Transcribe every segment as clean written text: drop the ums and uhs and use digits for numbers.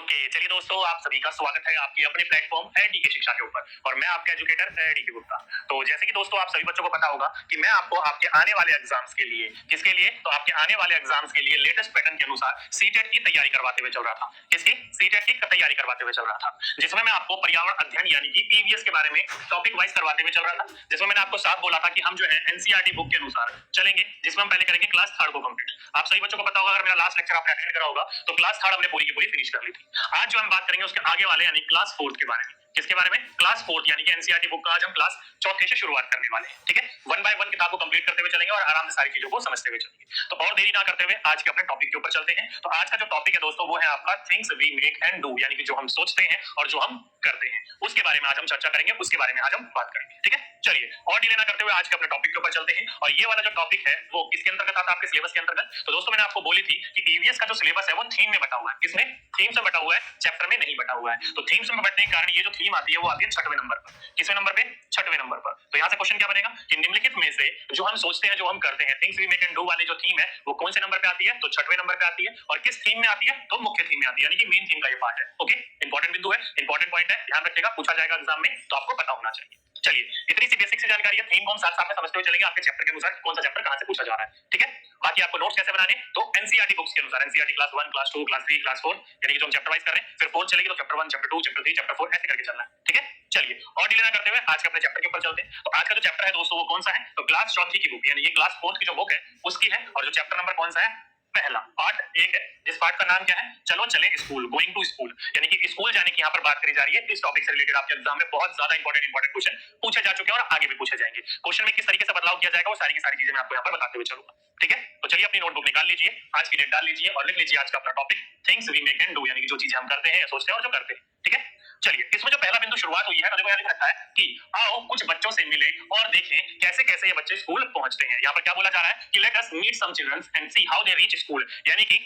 Okay, चलिए दोस्तों, आप सभी का स्वागत है आपके अपने प्लेटफॉर्म एडी की शिक्षा के ऊपर और मैं आपका एजुकेटर एडी की गुप्ता। तो जैसे कि दोस्तों आप सभी बच्चों को पता होगा कि मैं आपको आपके आने वाले एग्जाम्स के लिए, किसके लिए, तो आपके आने वाले एग्जाम्स के लिए लेटेस्ट पैटर्न के अनुसार सीटेट की तैयारी करवाते हुए चल रहा था। किसकी? सीटेट की तैयारी करवाते हुए चल रहा था, जिसमें मैं आपको पर्यावरण अध्ययन यानी कि पीवीएस के बारे में टॉपिक वाइज करवाते हुए चल रहा था, जिसमें मैंने आपको साफ बोला था कि हम जो है एनसीईआरटी बुक के अनुसार चलेंगे, जिसमें हम पहले करेंगे क्लास थर्ड को कंप्लीट। आप सभी बच्चों को पता होगा, अगर मेरा लास्ट लेक्चर आपने अटेंड करा होगा तो क्लास थर्ड हमने पूरी की पूरी फिनिश कर ली थी। आज जो हम बात करेंगे उसके आगे वाले यानी क्लास फोर्थ के बारे में। किसके बारे में? क्लास फोर्थ यानी कि एनसीईआरटी बुक का आज हम क्लास चौथे से शुरुआत करने वाले हैं। ठीक है, वन बाय वन किताब को कंप्लीट करते हुए चलेंगे और आराम से सारी चीजों को समझते हुए चलेंगे। तो और देरी ना करते हुए आज के अपने टॉपिक के ऊपर चलते हैं। तो आज का जो टॉपिक है दोस्तों वो है आपका things we make and do, यानी कि जो हम सोचते हैं और जो हम करते हैं उसके बारे में आज हम चर्चा करेंगे, उसके बारे में आज हम बात करेंगे। ठीक है, चलिए और डिले ना करते हुए आज के अपने टॉपिक के ऊपर चलते हैं। और ये वाला जो टॉपिक है वो किसके अंतर्गत आता है? आपके सिलेबस के अंतर्गत। तो दोस्तों मैंने आपको बोली थी कि ईवीएस का जो सिलेबस है वो थीम में बटा हुआ है। किसमें? थीम से बटा हुआ है, चैप्टर में नहीं बटा हुआ है। तो थीम्स में बटने के कारण ये जो थीम आती है वो आती है छठवें नंबर पर। किसवें नंबर पे? छठवें नंबर पर। तो यहाँ से क्वेश्चन क्या बनेगा कि निम्नलिखित में से जो हम सोचते हैं, जो हम करते हैं, things we make and do वाली जो थीम है वो कौन से नंबर पे आती है? तो छठवें नंबर पे आती है। और किस थीम में आती है? तो मुख्य थीम में आती है, यानी कि मेन थीम का ये पार्ट है। ओके, इंपॉर्टेंट बिंदु है, इंपॉर्टेंट पॉइंट है, ध्यान रखिएगा, पूछा जाएगा एग्जाम में तो आपको पता होना चाहिए। चलिए, इतनी सी बेसिक सी जानकारी है, थीम को हम साथ साथ में समझते हुए चलेंगे आपके चैप्टर के अनुसार कौन सा चैप्टर कहां से पूछा जा रहा है। ठीक है, बाकी आपको नोट्स कैसे बनाने, तो एनसीईआरटी बुक्स के अनुसार, NCERT class 1, class 2, class 3, class 4, यानी कि जो हम चैप्टर वाइज कर रहे हैं, फिर 4 चलेगी तो चैप्टर 1, चैप्टर 2, चैप्टर 3, चैप्टर 4 ऐसे करके चलना है। ठीक है, चलिए और डिले ना करते हुए आज के अपने चैप्टर के ऊपर चलते हैं। तो आज का जो चैप्टर है दोस्तों वो कौन सा है? तो क्लास चौथी की बुक यानी ये क्लास 4 की जो बुक है उसकी है। और जो चैप्टर नंबर कौन सा है? पहला पार्ट एक है, जिस पार्ट का नाम क्या है? चलो चले स्कूल, गोइंग टू स्कूल, यानी कि स्कूल जाने की यहाँ पर बात करी जा रही है। इस टॉपिक से रिलेटेड आपके एग्जाम में बहुत ज्यादा इंपॉर्टेंट क्वेश्चन पूछे जा चुके हैं और आगे भी पूछे जाएंगे। क्वेश्चन में किस तरीके से बदलाव किया जाएगा वो सारी की सारी चीजें मैं आपको यहाँ पर बताते हुए चलूंगा। ठीक है, तो चलिए अपनी नोटबुक निकाल लीजिए, आज की डेट डाल लीजिए और लिख लीजिए आज का अपना topic things we make and do, यानी कि जो चीजें हम करते हैं या सोचते हैं और जो करते हैं। ठीक है, चलिए इसमें जो पहला बिंदु शुरुआत हुई है तो देखो यहाँ लिख रखा है कि आओ कुछ बच्चों से मिले और देखें कैसे कैसे ये बच्चे स्कूल पहुंचते हैं। यहाँ पर क्या बोला जा रहा है कि let us meet some children and see how they reach school, यानी कि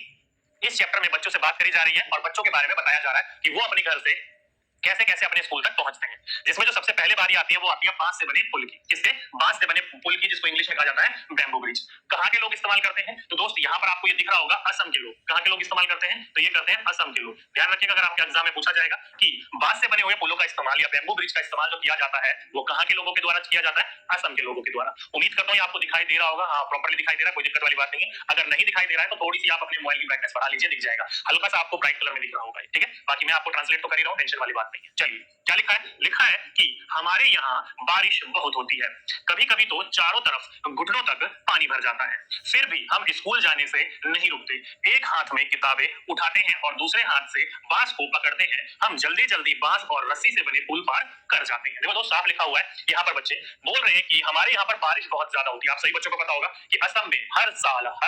इस चैप्टर में बच्चों से बात करी जा रही है और बच्चों के बारे में बताया जा रहा है कि वो अपने घर से कैसे कैसे अपने स्कूल तक पहुंचते हैं। जिसमें जो सबसे पहले बारी आती है वो आती है बांस से बने पुल की। किसके? बांस से बने पुल की, जिसको इंग्लिश में कहा जाता है बैम्बू ब्रिज। कहां के लोग इस्तेमाल करते हैं? तो दोस्त यहाँ पर आपको ये दिख रहा होगा असम के लोग। कहां के लोग इस्तेमाल करते हैं? तो ये करते हैं असम के लोग। ध्यान रखिएगा, अगर आपके एग्जाम में पूछा जाएगा कि बांस से बने हुए पुलों का इस्तेमाल या बैम्बू ब्रिज का इस्तेमाल जो किया जाता है वो कहां के लोगों के द्वारा किया जाता है? असम के लोगों के द्वारा। उम्मीद करता हूँ आपको दिखाई दे रहा होगा, हाँ प्रॉपर्ली दिखाई दे रहा है, कोई दिक्कत वाली बात नहीं है। अगर नहीं दिखाई दे रहा है तो थोड़ी सी आप अपने मोबाइल की ब्राइटनेस बढ़ा लीजिए, दिख जाएगा, हल्का सा आपको ब्राइट कलर में दिख रहा होगा। ठीक है, बाकी मैं आपको ट्रांसलेट तो कर ही रहा हूँ, टेंशन वाली बात नहीं है। चलिए क्या लिखा है? लिखा है कि हमारे यहाँ बारिश बहुत होती है, कभी कभी तो चारों तरफ घुटनों तक पानी भर जाता है, फिर भी हम स्कूल जाने से नहीं रुकते। एक हाथ में किताबें उठाते हैं और दूसरे हाथ से बांस को पकड़ते हैं। हम जल्दी जल्दी बांस और रस्सी से बने पुल पार कर जाते हैं। देखो दोस्त साफ लिखा हुआ है, यहाँ पर बच्चे बोल रहे हैं कि हमारे यहाँ पर बारिश बहुत ज्यादा होती है। आप सही बच्चों को पता होगा कि असम में हर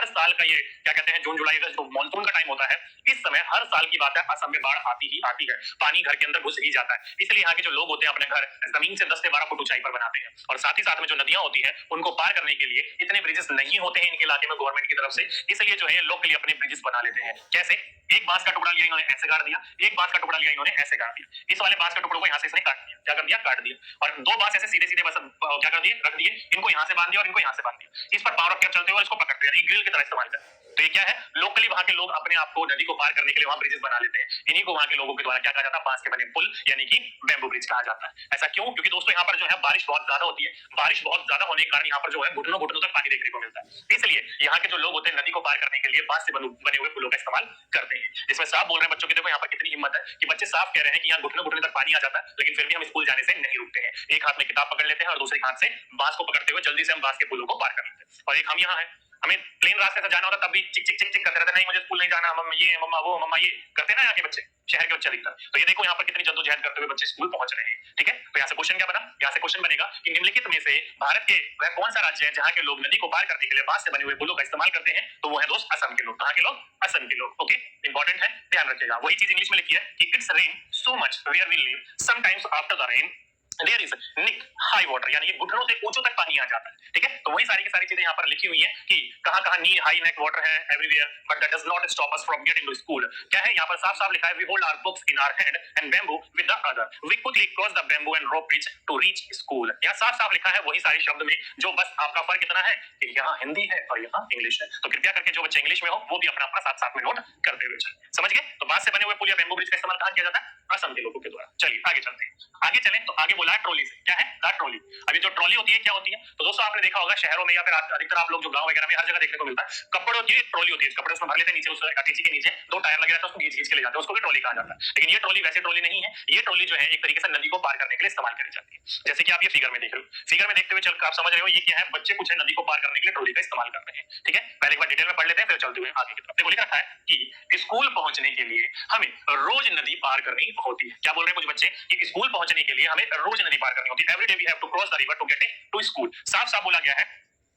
साल का ये क्या कहते हैं, जून जुलाई का जो मानसून का टाइम होता है, इस समय हर साल की बात है असम में बाढ़ आती ही आती है, पानी घर के अंदर घुस ही जाता है। इसलिए यहाँ के जो लोग होते हैं अपने घर जमीन से 10 से 12 फुट ऊंचाई पर बनाते हैं। और साथ ही साथ में जो नदियां होती है उनको पार करने के लिए इतने ब्रिजेस नहीं होते हैं इनके इलाके में गवर्नमेंट की तरफ से, इसलिए जो है लोग के लिए अपने ब्रिजेस बना लेते हैं। कैसे? एक बांस का टुकड़ा लिया इन्होंने ऐसे गाड़ दिया, एक बांस का टुकड़ा लिया इन्होंने ऐसे गाड़ दिया, इस वाले बांस के टुकड़े को यहाँ से इसने काट दिया, क्या कर दिया? काट दिया। और दो बांस ऐसे सीधे सीधे बस क्या कर दिए? रख दिए, इनको यहाँ से बांध दिया और इनको यहाँ से बांध दिया, इस पर पावर ऑफ चलते हुए इसको पकड़ते हैं, ग्रिल की तरह इस्तेमाल करते हैं। तो ये क्या है? लोकली वहां के लोग अपने आप को नदी को पार करने के लिए वहां ब्रिजेस बना लेते हैं। इन्हीं को वहां के लोगों के द्वारा क्या कहा जाता है? बांस के बने पुल यानी कि बैम्बू ब्रिज कहा जाता है। ऐसा क्यों? क्योंकि दोस्तों यहाँ पर जो है बारिश बहुत ज्यादा होती है, बारिश बहुत ज्यादा होने के कारण यहाँ पर जो है घुटनों घुटनों तक पानी देखने को मिलता है। इसलिए यहाँ के जो लोग होते हैं नदी को पार करने के लिए बांस से बने हुए पुलों का इस्तेमाल करते हैं। इसमें साफ बोल रहे हैं बच्चों की, देखो यहाँ पर कितनी हिम्मत है कि बच्चे साफ कह रहे हैं कि यहाँ घुटनों घुटने तक पानी आ जाता है लेकिन फिर भी हम स्कूल जाने से नहीं रुकते हैं। एक हाथ में किताब पकड़ लेते हैं और दूसरे हाथ से बांस को पकड़ते हुए जल्दी से हम बांस के पुलों को पार कर लेते हैं। और एक हम यहाँ है, हमें प्लेन रास्ते से जाना होता तब भी चिक चिक चिक चिक करते रहते, नहीं मुझे स्कूल नहीं जाना, मम्मा ये मम्मा वो मम्मा ये करते ना यहाँ के बच्चे, शहर के बच्चे अधिकतर। तो ये देखो यहाँ पर कितनी जद्दोजहद करते हुए बच्चे स्कूल पहुंच रहे हैं। ठीक है, तो यहाँ से क्वेश्चन क्या बना? यहाँ से क्वेश्चन बनेगा कि निम्नलिखित में से भारत के वह कौन सा राज्य है जहाँ के लोग नदी को पार करने के लिए बांस से बने हुए पुलों का इस्तेमाल करते हैं? तो वो है दोस्त असम के लोग। कहाँ के लोग? असम के लोग। ओके, इंपॉर्टेंट है, ध्यान रखिएगा। वही चीज इंग्लिश में लिखी है कि it's rain so much where we live, sometimes after the rain there is knee high water, यानी घुटनों से ऊंचों तक पानी आ जाता है, ठीक है। तो वही सारी की सारी चीजें यहाँ पर लिखी हुई है कि कहां कहां नी हाई नेक वाटर है everywhere, but that does not stop us from getting to school. क्या है यहाँ पर साफ साफ लिखा है, we hold our books in our hand and bamboo with the other, we quickly cross the bamboo and rope bridge to reach school. यहाँ साफ साफ लिखा है वही सारे शब्द में, जो बस आपका फर्क इतना है कि यहाँ हिंदी है और यहाँ इंग्लिश है। तो कृपया करके जो बच्चे इंग्लिश में हो वो भी अपना अपना साथ साथ में नोट करते हुए चले। समझ गए? तो बांस से बने हुए पुल या बैम्बू ब्रिज का इस्तेमाल कहाँ किया जाता है? असम के लोगों के द्वारा। चलिए आगे चलते हैं। आगे चलें तो आगे बोला है ट्रॉली से। क्या है? The trolley. अभी जो ट्रॉली होती है क्या होती है? तो दोस्तों आपने देखा होगा शहरों में या फिर अधिकतर आप लोग जो गांव वगैरह में हर जगह देखने को मिलता है, कपड़ों की ट्रॉली होती है। कपड़े उसमें भर लेते हैं, नीचे उस अटैची के नीचे दो टायर लगे रहते हैं, उसको खींच खींच के ले जाते हैं, उसको भी ट्रॉली कहा जाता है। लेकिन ये ट्रॉली वैसे ट्रॉली नहीं है। ये ट्रॉली जो है एक तरीके से नदी को पार करने के लिए इस्तेमाल करी जाती है। जैसे कि आप ये फिगर में देख रहे हो, फिगर में देखते हुए चल आप समझ रहे हो ये क्या है? बच्चे कुछ है नदी को पार करने के लिए ट्रॉली का इस्तेमाल कर रहे हैं, ठीक है। पहले एक बार डिटेल में पढ़ लेते हैं, फिर चलते हुए आगे की तरफ। देखो लिख रखा है कि स्कूल पहुंचने के लिए हमें रोज नदी पार करनी होती है। क्या बोल रहे हैं कुछ बच्चे कि स्कूल पहुंचने के लिए हमें रोज नदी पार करनी होती है। Every day we have to cross the river to get to school. साफ साफ बोला गया है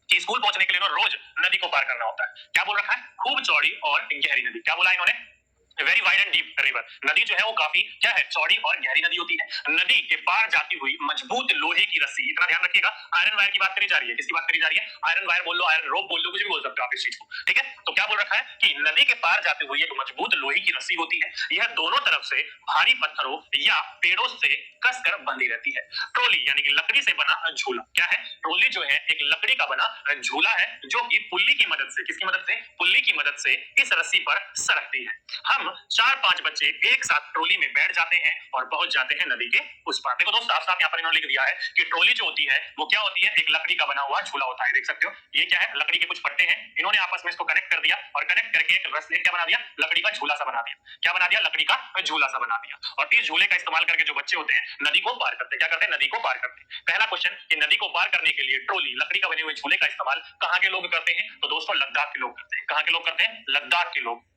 कि स्कूल पहुंचने के लिए रोज नदी को पार करना होता है। क्या बोल रखा है? खूब चौड़ी और गहरी नदी। क्या बोला इन्होंने? Very wide and deep river. नदी जो है वो काफी क्या है? चौड़ी और गहरी नदी होती है। नदी के पार जाती हुई मजबूत लोहे की रस्सी, इतना ध्यान रखिएगा, आयरन वायर की बात करी जा रही है। किसकी बात करी जा रही है? आयरन वायर बोल लो, आयरन रोप बोल लो, कुछ भी बोल सकते हो आप इस चीज को, ठीक है। तो क्या बोल रखा है कि नदी के पार जाती हुई एक मजबूत लोहे की रस्सी होती है। यह दोनों तरफ से भारी पत्थरों या पेड़ों से कसकर बंधी रहती है। ट्रॉली यानी कि लकड़ी से बना झूला। क्या है? ट्रॉली जो है एक लकड़ी का बना झूला है, जो कि पुल्ली की मदद से, किसकी मदद से? पुल्ली की मदद से इस रस्सी पर सरकती है। हम 4-5 बच्चे एक साथ ट्रॉली में बैठ जाते हैं और पहुंच जाते हैं नदी के उस पार। देखो दोस्त साफ साफ यहाँ पर इन्होंने लिख दिया है कि ट्रॉली जो होती है वो क्या होती है? एक लकड़ी का बना हुआ झूला होता है। देख सकते हो ये क्या है? लकड़ी के कुछ पट्टे हैं, इन्होंने आपस में इसको कनेक्ट कर दिया और कनेक्ट करके एक रस्सी क्या बना दिया? लकड़ी का झूला सा बना दिया। क्या बना दिया? लकड़ी का झूला सा बना दिया। और इस झूले का इस्तेमाल करके जो बच्चे होते हैं नदी को पार करते हैं। क्या करते हैं? नदी को पार करते हैं। पहला क्वेश्चन कि नदी को पार करने के लिए ट्रॉली लकड़ी का बने हुए झूले का इस्तेमाल कहाँ के लोग करते हैं? तो दोस्तों लद्दाख के लोग करते हैं। कहाँ के लोग करते हैं? लद्दाख के लोग।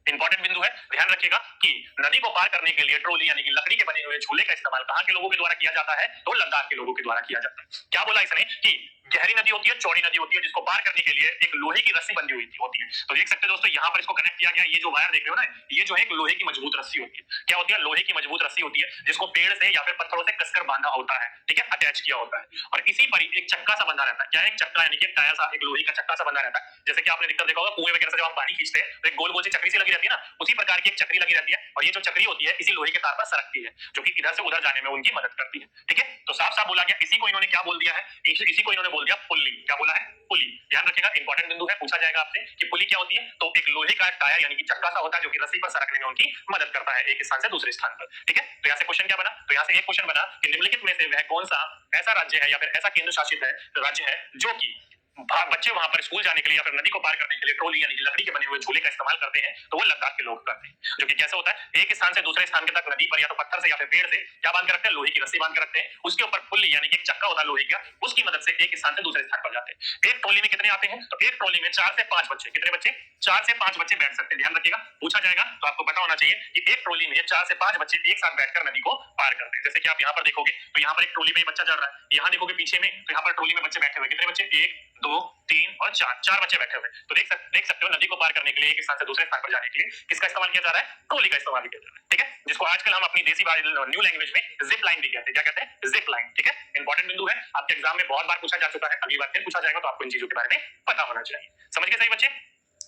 इंपॉर्टेंट बिंदु है, ध्यान रखिएगा कि नदी को पार करने के लिए ट्रॉली यानी कि लकड़ी के बने हुए झूले का इस्तेमाल कहां के लोगों के द्वारा किया जाता है? तो लद्दाख के लोगों के द्वारा किया जाता है। क्या बोला इसने कि गहरी नदी होती है, चौड़ी नदी होती है, जिसको पार करने के लिए एक लोहे की रस्सी बंधी हुई होती है। तो देख सकते हैं दोस्तों यहाँ पर इसको कनेक्ट किया गया। ये जो वायर देख रहे हो ना, ये जो है एक लोहे की मजबूत रस्सी होती है। क्या होती है? लोहे की मजबूत रस्सी होती है, जिसको पेड़ से या फिर पत्थरों से कसकर बांधा होता है, ठीक है, अटैच किया होता है। और इसी पर एक चक्का सा बंधा रहता है। क्या है? एक चक्का यानी कि टायर सा, एक लोहे का चक्का सा बंधा रहता है। जैसे कि आपने दिक्कत देखा होगा कुएं वगैरह से जब हम पानी खींचते हैं तो एक गोल गोल सी चक्री सी लगी रहती है ना, उसी प्रकार की एक चक्री लगी रहती है। और ये जो चक्री होती है इसी लोहे के तार पर सरकती है, जो कि इधर से उधर जाने में उनकी मदद करती है, ठीक है। तो साफ साफ बोला गया, इसी को इन्होंने क्या बोल दिया है? इसी को इन्होंने बोल दिया पुल्ली। क्या बोला है? पुली। ध्यान रखिएगा, इंपॉर्टेंट बिंदु है, पूछा जाएगा आपसे कि पुली क्या होती है? तो एक लोहे का टायर यानी कि चक्का सा होता है, जो कि रस्सी पर सरकने में उनकी मदद करता है एक स्थान से दूसरे स्थान पर, ठीक है। तो यहाँ से क्वेश्चन क्या बना? तो यहाँ से एक क्वेश्चन बना कि निम्नलिखित में से वह कौन सा ऐसा राज्य है या फिर ऐसा केंद्र शासित है राज्य है जो कि बच्चे वहां पर स्कूल जाने के लिए या फिर नदी को पार करने के लिए ट्रॉली यानी कि लकड़ी के बने हुए झूले का इस्तेमाल करते हैं? तो वो लद्दाख के लोग करते हैं। जो कि कैसे होता है? एक स्थान से दूसरे स्थान के तक नदी पर या तो पत्थर से या फिर पेड़ से क्या बांध के रखते हैं? लोहे की रस्सी बांध के रखते हैं। उसके ऊपर पुल्ली यानी कि एक चक्का होता है लोहे का, उसकी मदद से एक स्थान से दूसरे स्थान पर जाते हैं। एक ट्रॉली में कितने आते हैं? तो एक ट्रॉली में 4 से 5 बच्चे। कितने बच्चे? 4 से 5 बच्चे बैठ सकते हैं। ध्यान रखिएगा, पूछा जाएगा तो आपको पता होना चाहिए कि एक ट्रॉली में 4 से 5 बच्चे एक साथ बैठकर नदी को पार करते हैं। जैसे कि आप यहाँ पर देखोगे तो यहाँ पर एक ट्रॉली में बच्चा चढ़ रहा है, यहाँ देखोगे पीछे में तो यहाँ पर ट्रॉली में बच्चे बैठे हुए। कितने बच्चे? 1 2 3 और 4 बच्चे बैठे हुए। तो देख सकते हो नदी को पार करने के लिए एक स्थान से दूसरे स्थान पर जाने के लिए किसका इस्तेमाल किया जा रहा है? ट्रॉली का इस्तेमाल किया जा रहा है, ठीक है। जिसको आजकल हम अपनी देसी न्यू लैंग्वेज में जिप लाइन भी कहते हैं। क्या कहते हैं? जिप लाइन, ठीक है। इंपॉर्टेंट बिंदु है, आपके एग्जाम में बहुत बार पूछा जा चुका है, अगली बार फिर पूछा जाएगा, तो आपको इन चीजों के बारे में पता होना चाहिए। समझ गए सही बच्चे?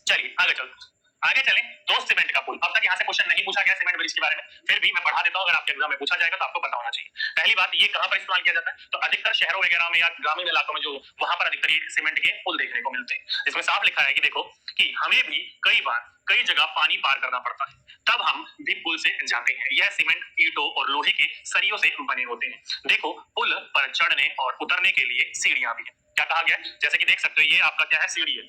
चलिए आगे चलते आगे चलें। दोस्त सीमेंट का पुल। अब तक यहाँ से क्वेश्चन नहीं पूछा गया सीमेंट ब्रिज के बारे में, फिर भी मैं पढ़ा देता हूँ, अगर आपके एग्जाम में पूछा जाएगा तो आपको पता होना चाहिए। पहली बात, ये कहां पर इस्तेमाल किया जाता है? तो अधिकतर शहरों वगैरह में या ग्रामीण इलाकों में, जो वहां पर अधिकतर ये सीमेंट के पुल देखने को मिलते हैं। इसमें साफ लिखा है कि देखो कि हमें भी कई बार कई जगह पानी पार करना पड़ता है, तब हम भी पुल से जाते हैं। यह सीमेंट, ईंटों और लोहे के सरियों से बने होते हैं। देखो पुल पर चढ़ने और उतरने के लिए सीढ़ियां भी है। क्या कहा गया? जैसे कि देख सकते हो, ये आपका क्या है? सीढ़ी है,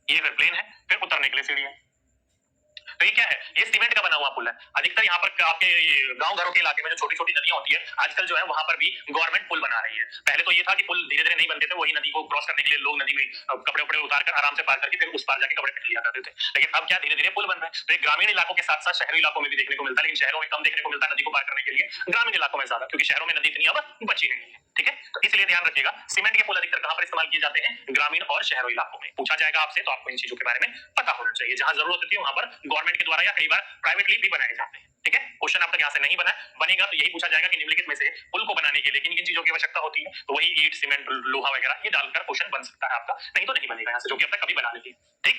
ये फिर प्लेन है, फिर उतरने के लिए सीढ़ी है। तो ये क्या है? ये सीमेंट का बना हुआ पुल है। अधिकतर यहाँ पर आपके गांव घरों के इलाके में जो छोटी छोटी नदियां होती है, आजकल जो है वहां पर भी गवर्नमेंट पुल बना रही है। पहले तो ये था कि पुल धीरे धीरे नहीं बनते थे, वही नदी को क्रॉस करने के लिए लोग नदी में कपड़े उपड़े उतार कर आराम से पार करके फिर उस पार जाके कपड़े पहन लिया करते थे। लेकिन अब क्या धीरे धीरे पुल बन रहे हैं। तो ग्रामीण इलाकों के साथ साथ शहरी इलाकों में भी देखने को मिलता है, लेकिन शहरों में कम देखने को मिलता है नदी को पार करने के लिए, ग्रामीण इलाकों में ज्यादा, क्योंकि शहरों में नदी इतनी अब बची नहीं है, ठीक है। तो इसलिए ध्यान रखिएगा, सीमेंट के पुल अधिकतर कहां पर इस्तेमाल किए जाते हैं? ग्रामीण और शहरी इलाकों में। पूछा जाएगा आपसे तो आपको इन चीजों के बारे में पता होना चाहिए। जहां जरूरत होती है वहां पर गवर्नमेंट के द्वारा या कई बार प्राइवेटली भी बनाए जाते हैं, ठीक है, क्वेश्चन अब तक यहाँ से नहीं बना बनेगा तो यही पूछा जाएगा कि निम्नलिखित में से पुल को बनाने के लिए किन किन चीजों की आवश्यकता होती है, तो वही ईंट सीमेंट लोहा वगैरह ये डालकर क्वेश्चन बन सकता है आपका, नहीं तो नहीं बनेगा यहाँ से, जो कि अब तक कभी बना लेती है। ठीक,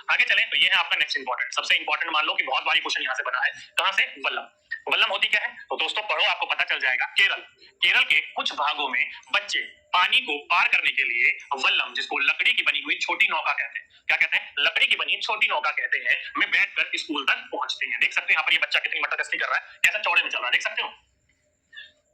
आगे चलें तो ये है आपका नेक्स्ट इंपॉर्टेंट, सबसे इंपॉर्टेंट मान लो कि बहुत बारी क्वेश्चन यहाँ से बना है, कहां से, वल्लम। वल्लम होती क्या है, तो दोस्तों पढ़ो आपको पता चल जाएगा। केरल के कुछ भागों में बच्चे पानी को पार करने के लिए वल्लम, जिसको लकड़ी की बनी हुई छोटी नौका कहते हैं, क्या कहते हैं, लकड़ी की बनी छोटी नौका कहते हैं, में बैठकर स्कूल तक पहुंचते हैं। देख सकते हैं यहाँ पर ये बच्चा कितनी मटकस्ती कर रहा है, कैसा चौड़े में चल रहा है, देख सकते हो,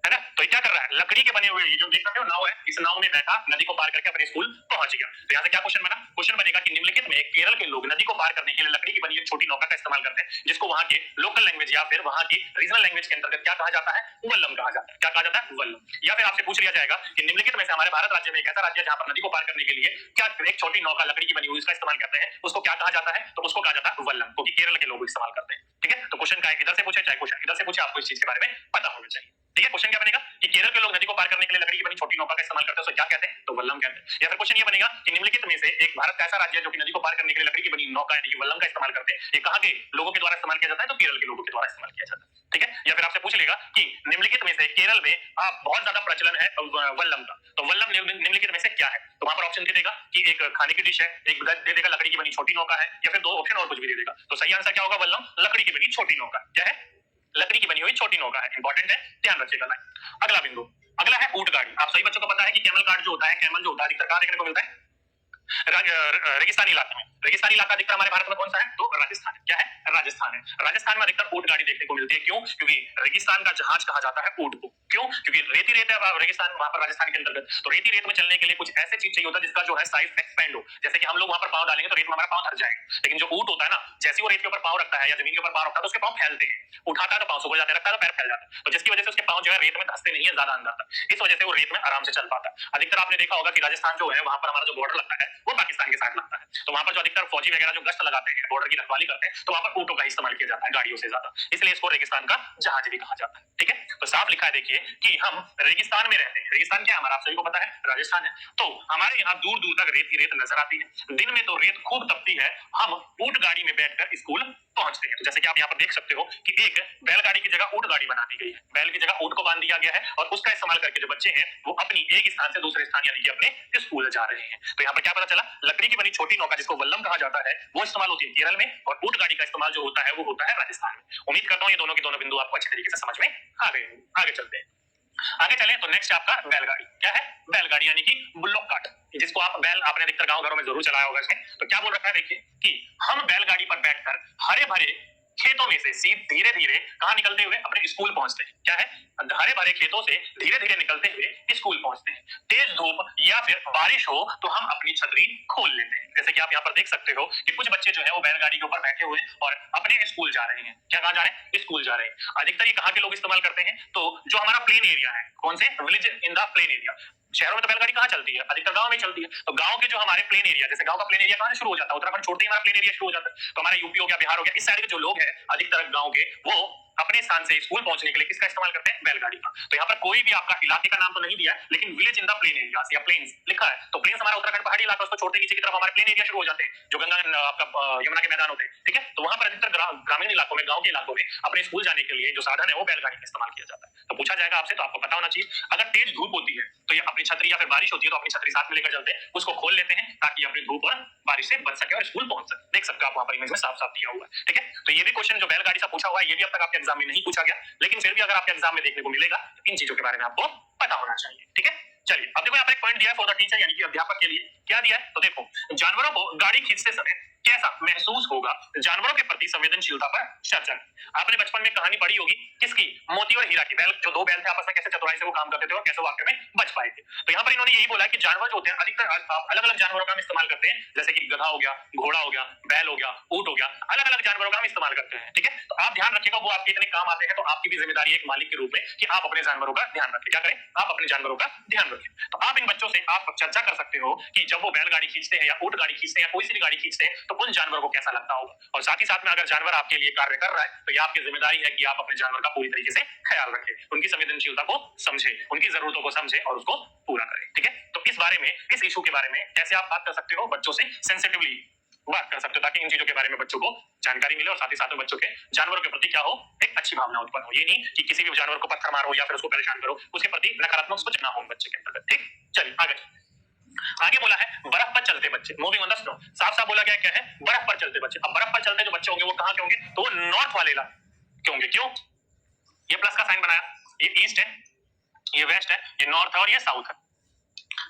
है ना। तो ये क्या कर रहा है, लकड़ी के बने हुए ये जो देख सकते हो नाव है, इस नाव में बैठा नदी को पार करके अपने स्कूल पहुंच गया। तो यहाँ से क्या क्वेश्चन बना, क्वेश्चन बनेगा कि निम्नलिखित में केरल के लोग नदी को पार करने के लिए लकड़ी की बनी एक छोटी नौका का इस्तेमाल करते हैं, जिसको वहां के लोकल लैंग्वेज या फिर वहां की रीजनल लैंग्वेज के अंतर्गत क्या कहा जाता है, वल्लम कहा जाता है। क्या कहा जाता है, वल्लम। या फिर आपसे पूछ लिया जाएगा कि निम्नलिखित में से हमारे भारत राज्य में एक ऐसा राज्य है जहां पर नदी को पार करने के लिए क्या एक छोटी नौका लकड़ी की बनी हुई इसका इस्तेमाल करते हैं, उसको क्या कहा जाता है, तो उसको कहा जाता है वल्लम, क्योंकि केरल के लोग इस्तेमाल करते हैं। ठीक है, तो क्वेश्चन का इधर से पूछे चाहे क्वेश्चन इधर से पूछे, आपको इस चीज के बारे में पता होना चाहिए। ठीक है, क्वेश्चन क्या बनेगा कि केरल के लोग नदी को पार करने के लिए लकड़ी की बनी छोटी नौका का इस्तेमाल करते हैं, तो क्या कहते हैं, तो वल्लम कहते हैं। या फिर क्वेश्चन ये बनेगा कि निम्नलिखित में से एक भारत का ऐसा राज्य है जो कि नदी को पार करने के लिए लकड़ी की बनी नौका यानी कि वल्लम का इस्तेमाल करते हैं, ये कहां के लोगों के द्वारा इस्तेमाल किया जाता है, तो केरल के लोगों के द्वारा इस्तेमाल किया जाता है। ठीक है, या फिर आपसे पूछ लेगा कि निम्नलिखित में से केरल में बहुत ज्यादा प्रचलन है वल्लम का, तो वल्लम निम्नलिखित में से क्या है, तो वहां पर ऑप्शन दे देगा कि एक खाने की डिश है, एक दे देगा लकड़ी की बनी छोटी नौका है, या फिर दो ऑप्शन और कुछ भी दे देगा। तो सही आंसर क्या होगा, वल्लम लकड़ी की बनी छोटी नौका। क्या है, लकड़ी की बनी हुई छोटी नौका है, इंपॉर्टेंट है, ध्यान रखिएगा। अगला बिंदु, अगला है ऊंट गाड़ी। आप सभी बच्चों को पता है कि कैमल कार्ड जो होता है, कैमल जो होता है अधिकतर कहां देखने को मिलता है, रेगिस्तानी इलाके में। रेगिस्तानी इलाका अधिकतर हमारे भारत में कौन सा है, तो राजस्थान है। क्या है, राजस्थान है। राजस्थान में अधिकतर ऊंट गाड़ी देखने को मिलती है, क्यों, क्योंकि रेगिस्तान का जहाज कहा जाता है ऊंट को, क्यों, क्योंकि रेती रेत है रेगिस्तान वहां पर राजस्थान के अंतर्गत, तो रेती रेत में चलने के लिए कुछ ऐसे चीज चाहिए होता है जिसका जो है साइज एक्सपेंड हो, जैसे कि हम लोग वहां पर पांव डालेंगे तो रेत में हमारा पांव धर जाएगा, लेकिन जो ऊंट होता है ना, जैसे वो रेत के ऊपर पांव रखता है या जमीन के ऊपर पांव रखता है तो उसके पांव फैलते हैं, उठाता है तो पांव सूख जाते हैं, रखता है तो पैर फैल जाता है, तो जिसकी वजह से उसके पांव जो है रेत में धंसते नहीं है ज्यादा अंदर तक, इस वजह से वो रेत में आराम से चल पाता है। अधिकतर आपने देखा होगा कि राजस्थान जो है वहां पर हमारा जो बॉर्डर लगता है वो पाकिस्तान के साथ लगता है, तो वहां पर जो अधिकतर फौजी वगैरह जो गश्त लगाते हैं, बॉर्डर की रखवाली करते हैं, तो वहां पर ऊंटों का इस्तेमाल किया जाता है गाड़ियों से ज्यादा, इसलिए इसको रेगिस्तान का जहाज भी कहा जाता है। ठीक है, तो साफ लिखा है देखिए कि हम रेगिस्तान में रहते हैं। रेगिस्तान क्या है हमारा, आप सभी को पता है, राजस्थान है। तो हमारे यहाँ दूर दूर तक रेत ही रेत नजर आती है, दिन में तो रेत खूब तपती है, हम ऊंट गाड़ी में बैठकर स्कूल पहुंचते हैं। तो जैसे कि आप यहाँ पर देख सकते हो कि एक बैलगाड़ी की जगह ऊंट गाड़ी बना दी गई है, बैल की जगह ऊंट को बांध दिया गया है, और उसका इस्तेमाल करके जो बच्चे हैं वो अपनी एक स्थान से दूसरे स्थान यानी कि अपने स्कूल जा रहे हैं। तो यहाँ पर क्या पता चला, लकड़ी की बनी छोटी नौका जिसको वल्लम कहा जाता है वो इस्तेमाल होती है केरल में, और ऊंट गाड़ी का इस्तेमाल जो होता है वो होता है राजस्थान में। उम्मीद करता हूँ ये दोनों के दोनों बिंदु आपको अच्छे तरीके से समझ में आ गए। आगे चलते हैं, आगे चले तो नेक्स्ट आपका बैलगाड़ी। क्या है, बैलगाड़ी यानी कि बुल्लोक कार्ट, जिसको आप बैल आपने अधिकतर गांव घरों में जरूर चलाया होगा इसमें। तो क्या बोल रखा है देखिए कि हम बैलगाड़ी पर बैठकर हरे भरे खेतों में से धीरे धीरे कहां निकलते हुए अपने स्कूल पहुंचते हैं। क्या है, हरे भरे खेतों से धीरे धीरे निकलते हुए स्कूल पहुंचते हैं। तेज धूप या फिर बारिश हो तो हम अपनी छतरी खोल लेते हैं। जैसे कि आप यहाँ पर देख सकते हो कि कुछ बच्चे जो है वो बैलगाड़ी के ऊपर बैठे हुए और अपने स्कूल जा रहे हैं। क्या कहा जा रहे हैं, स्कूल जा रहे हैं। अधिकतर ये कहाँ के लोग इस्तेमाल करते हैं, तो जो हमारा प्लेन एरिया है, कौन से, village in the plain area. शहरों में तो बैलगाड़ी कहाँ चलती है, अधिकतर गांव में चलती है। तो गांव के जो हमारे प्लेन एरिया, जैसे गांव का प्लेन एरिया कहां से शुरू हो जाता है, उत्तराखंड छोड़ते ही हमारा प्लेन एरिया शुरू हो जाता है। तो हमारा यूपी हो गया, बिहार हो गया, इस साइड के जो लोग हैं अधिकतर गांव के, वो अपने स्थान से स्कूल पहुंचने के लिए किसका इस्तेमाल करते हैं, बैलगाड़ी का। तो यहाँ पर कोई भी आपका इलाके का नाम तो नहीं दिया है, लेकिन village in the plain area या प्लेन्स लिखा है। तो प्लेन्स हमारा उत्तराखंड पहाड़ी इलाका, उसको छोड़ते नीचे की तरफ हमारे प्लेन एरिया शुरू हो जाते हैं, जो गंगा आपका यमुना के मैदान होते हैं। ठीक है, तो वहां पर अधिकतर ग्रामीण इलाकों में, गांव के इलाकों में अपने स्कूल जाने के लिए जो साधन है वो बैलगाड़ी का इस्तेमाल किया जाता है। तो पूछा जाएगा आपसे, तो आपको पता होना चाहिए। अगर तेज धूप होती है तो ये अपनी छतरी या फिर बारिश होती है तो अपनी छतरी साथ में लेकर चलते हैं, उसको खोल लेते हैं ताकि अपनी धूप और बारिश से बच सके और स्कूल पहुंच सके। देख सकते हो आप वहां पर इमेज में साफ साफ दिया हुआ है। ठीक है, तो ये भी क्वेश्चन जो बैलगाड़ी से पूछा हुआ है, ये भी अब तक आपके एग्जाम में नहीं पूछा गया, लेकिन फिर भी अगर आपके एग्जाम में देखने को मिलेगा तो इन चीजों के बारे में आपको पता होना चाहिए। ठीक है, चलिए अब देखो यहाँ पर एक पॉइंट दिया है फॉर द टीचर यानी कि अध्यापक के लिए। क्या दिया है, तो देखो, जानवरों को गाड़ी खींचते समय कैसा महसूस होगा, जानवरों के प्रति संवेदनशीलता पर चर्चा। आपने बचपन में कहानी पढ़ी होगी किसकी, मोती और हीरा की। बैल, जो दो बैल थे आपस में कैसे चतुराई से वो काम करते थे और कैसे वाक्य में बच पाए थे। तो यहाँ पर इन्होंने यही बोला कि जानवर जो होते हैं अधिकतर अलग अलग जानवरों का हम इस्तेमाल करते हैं, जैसे कि गधा हो गया, घोड़ा हो गया, बैल हो गया, ऊंट हो गया, अलग अलग जानवरों का हम इस्तेमाल करते हैं। ठीक है, तो आप ध्यान रखिएगा, वो आपके इतने काम आते हैं, तो आपकी भी जिम्मेदारी है एक मालिक के रूप में कि आप अपने जानवरों का ध्यान रखें। क्या करें, आप अपने जानवरों का ध्यान रखें। तो आप इन बच्चों से आप चर्चा कर सकते हो कि जब वो बैलगाड़ी खींचते हैं या ऊंट गाड़ी खींचते हैं या कोई सी भी गाड़ी खींचते हैं तो उन जानवर को कैसा लगता होगा, और साथ ही साथ में अगर जानवर आपके लिए कार्य कर रहा है तो ये आपकी जिम्मेदारी है कि आप अपने जानवर का पूरी तरीके से ख्याल रखें, उनकी संवेदनशीलता को समझे, उनकी जरूरतों को समझे और उसको पूरा करें। ठीक है, तो इस बारे में, इस इशू के बारे में कैसे आप बात कर सकते हो बच्चों से सेंसिटिवली, बात कर सकते हो, ताकि इन चीजों के बारे में बच्चों को जानकारी मिले और साथ ही साथ में बच्चों के जानवरों के प्रति क्या हो, एक अच्छी भावना उत्पन्न हो। ये नहीं कि किसी भी जानवर को पत्थर मारो या फिर उसको परेशान करो, उसके प्रति नकारात्मक सोच ना हो बच्चे के अंदर। ठीक, चलिए आगे बोला है बर्फ पर चलते बच्चे, मूविंग ऑन द स्नो। साफ साफ बोला गया क्या है, बर्फ पर चलते बच्चे। अब बर्फ पर चलते जो बच्चे होंगे वो कहां के होंगे, तो वो नॉर्थ वाले इलाके के होंगे। क्यों, ये प्लस का साइन बनाया, ये ईस्ट है, ये वेस्ट है, ये नॉर्थ है और ये साउथ है।